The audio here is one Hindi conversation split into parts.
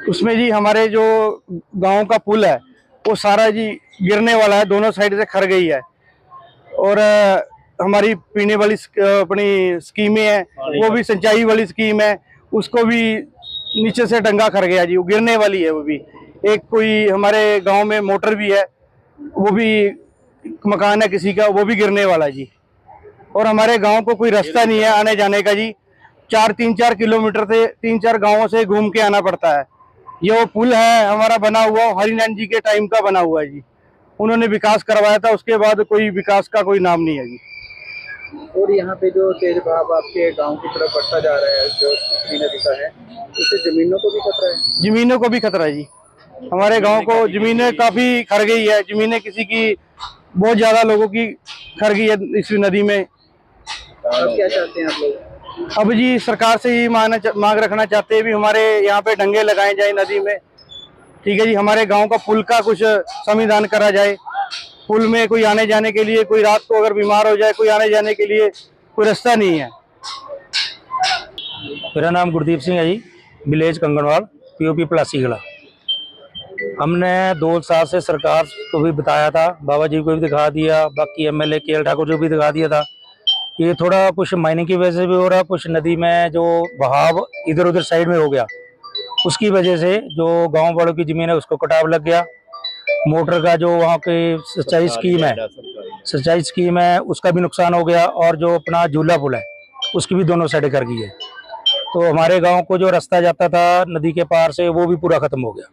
उसमें जी हमारे जो गांव का पुल है वो सारा जी गिरने वाला है, दोनों साइड से खर गई है। और हमारी पीने वाली अपनी स्कीमें हैं वो भी सिंचाई वाली स्कीम है, उसको भी नीचे से डंगा खर गया जी, वो गिरने वाली है वो भी। एक कोई हमारे गांव में मोटर भी है, वो भी मकान है किसी का, वो भी गिरने वाला है जी। और हमारे गांव को कोई रास्ता नहीं है आने जाने का जी, 3-4 किलोमीटर से 3-4 गांवों से घूम के आना पड़ता है। ये वो पुल है हमारा बना हुआ, हरिनारायण जी के टाइम का बना हुआ है जी, उन्होंने विकास करवाया था, उसके बाद कोई विकास का कोई नाम नहीं है जी। और यहाँ पे जो तेज बहाव आपके गांव की तरफ बढ़ता जा रहा है, जो नदी का है, उससे जमीनों को भी खतरा है। जमीनों को भी खतरा है जी, हमारे गांव को जमीनें काफी खर गई है, जमीनें किसी की बहुत ज्यादा लोगों की खर गई है इस नदी में। अब क्या चाहते हैं आप लोग? अब जी सरकार से ही मांग रखना चाहते हैं भी हमारे यहाँ पे डंगे लगाए जाए नदी में, ठीक है जी। हमारे गांव का पुल का कुछ संविधान करा जाए, पुल में कोई आने जाने के लिए, कोई रात को अगर बीमार हो जाए, कोई आने जाने के लिए कोई रास्ता नहीं है। मेरा नाम गुरदीप सिंह है जी, विलेज कंगनवाल, पीओपी प्लासी कला। हमने 2 साल से सरकार को भी बताया था, बाबा जी को भी दिखा दिया, बाकी एमएलए केएल ठाकुर को भी दिखा दिया था। ये थोड़ा कुछ माइनिंग की वजह से भी हो रहा, कुछ नदी में जो बहाव इधर उधर साइड में हो गया, उसकी वजह से जो गांव वालों की जमीन है उसको कटाव लग गया। मोटर का जो वहाँ की सिंचाई स्कीम है उसका भी नुकसान हो गया, और जो अपना झूला पुल है उसकी भी दोनों साइडें कर गई है। तो हमारे गांव को जो रास्ता जाता था नदी के पार से वो भी पूरा खत्म हो गया।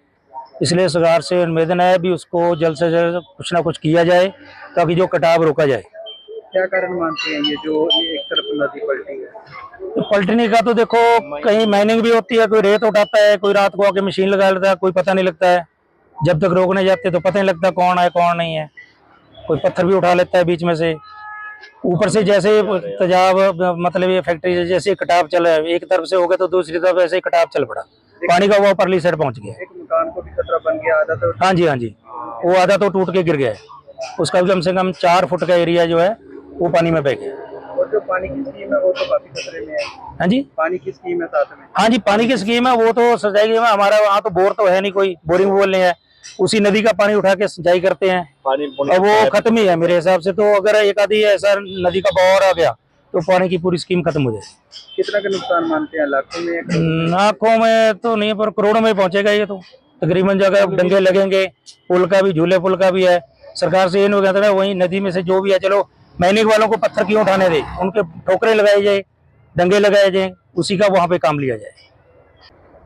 इसलिए सरकार से निवेदन है भी उसको जल्द से जल्द कुछ ना कुछ किया जाए ताकि जो कटाव रोका जाए। क्या कारण मानते हैं ये जो एक तरफ नदी पलटी है? तो पलटने का तो देखो, कहीं माइनिंग भी होती है, कोई रेत उठाता है, कोई रात को आके मशीन लगा लेता है, कोई पता नहीं लगता है। जब तक रोकने जाते तो पता नहीं लगता कौन है कौन नहीं है। कोई पत्थर भी उठा लेता है बीच में से, ऊपर से जैसे तेजाब, मतलब ये फैक्ट्री जैसे कटाव चल रहा है, एक तरफ से हो गया तो दूसरी तरफ ऐसे ही कटाव चल पड़ा, पानी का वो परली साइड पहुंच गया। एक मकान को भी खतरा बन गया, आधा तो। हाँ जी, हाँ जी, वो आधा तो टूट के गिर गया है, उसका भी कम से कम 4 फुट का एरिया जो है वो पानी में बह गया। और जो पानी की स्कीम है वो तो काफी खतरे में है। हाँ जी, पानी की स्कीम है साथ में। हाँ जी, पानी की स्कीम है वो तो सिंचाई की। हमारा वहाँ तो बोर तो है नहीं, कोई बोरिंग बोल नहीं है, उसी नदी का पानी उठा के सिंचाई करते हैं, और वो खत्म ही है मेरे हिसाब से। तो अगर एक आधी ऐसा नदी का बहाव आ गया तो पानी की पूरी स्कीम खत्म हो जाए। कितना का नुकसान मानते हैं? लाखों में? लाखों में तो नहीं, पर करोड़ों में पहुंचेगा ये तो तकरीबन। जगह डंगे लगेंगे, पुल का भी, झूले पुल का भी है। सरकार से ये नहीं कहता है वही नदी में से जो भी है, चलो मैनिक वालों को पत्थर क्यों उठाने दे, उनके ठोकरे लगाए जाए, डंगे लगाए जाए, उसी का वहां पे काम लिया जाए।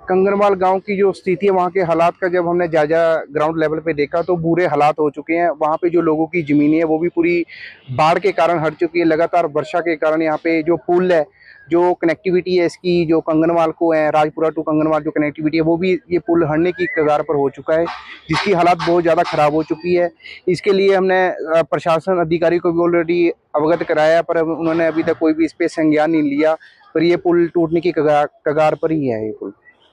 कंगनवाल गांव की जो स्थिति है, वहाँ के हालात का जब हमने जायजा ग्राउंड लेवल पे देखा तो बुरे हालात हो चुके हैं। वहाँ पे जो लोगों की ज़मीनें है वो भी पूरी बाढ़ के कारण हट चुकी है। लगातार वर्षा के कारण यहाँ पे जो पुल है, जो कनेक्टिविटी है इसकी, जो कंगनवाल को है, राजपुरा टू कंगनवाल जो कनेक्टिविटी है, वो भी ये पुल हटने की कगार पर हो चुका है, जिसकी हालात बहुत ज़्यादा ख़राब हो चुकी है। इसके लिए हमने प्रशासन अधिकारी को भी ऑलरेडी अवगत कराया, पर उन्होंने अभी तक कोई भी इस पर संज्ञान नहीं लिया। पर ये पुल टूटने की कगार पर ही है ये पुल।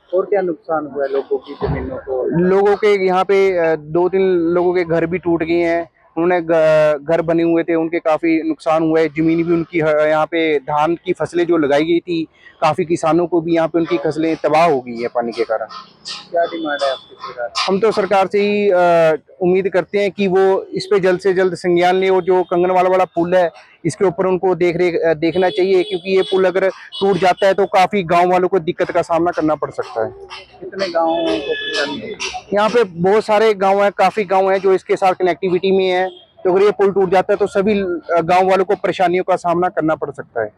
और क्या नुकसान हुआ है लोगों की जमीनों को? लोगों के यहाँ पे 2-3 लोगों के घर भी टूट गए हैं, उन्होंने घर बने हुए थे, उनके काफ़ी नुकसान हुआ है। ज़मीन भी उनकी, यहाँ पे धान की फसलें जो लगाई गई थी, काफ़ी किसानों को भी यहाँ पे उनकी फसलें तबाह हो गई है पानी के कारण। क्या डिमांड है आपकी सरकार? हम तो सरकार से ही उम्मीद करते हैं कि वो इस पे जल्द से जल्द संज्ञान ले, और जो कंगनवाल वाला पुल है इसके ऊपर उनको देखना चाहिए, क्योंकि ये पुल अगर टूट जाता है तो काफ़ी गाँव वालों को दिक्कत का सामना करना पड़ सकता है। कितने गाँवों को परेशानी है? यहाँ पे बहुत सारे गांव हैं, काफी गांव हैं जो इसके साथ कनेक्टिविटी में है। तो अगर ये पुल टूट जाता है तो सभी गांव वालों को परेशानियों का सामना करना पड़ सकता है।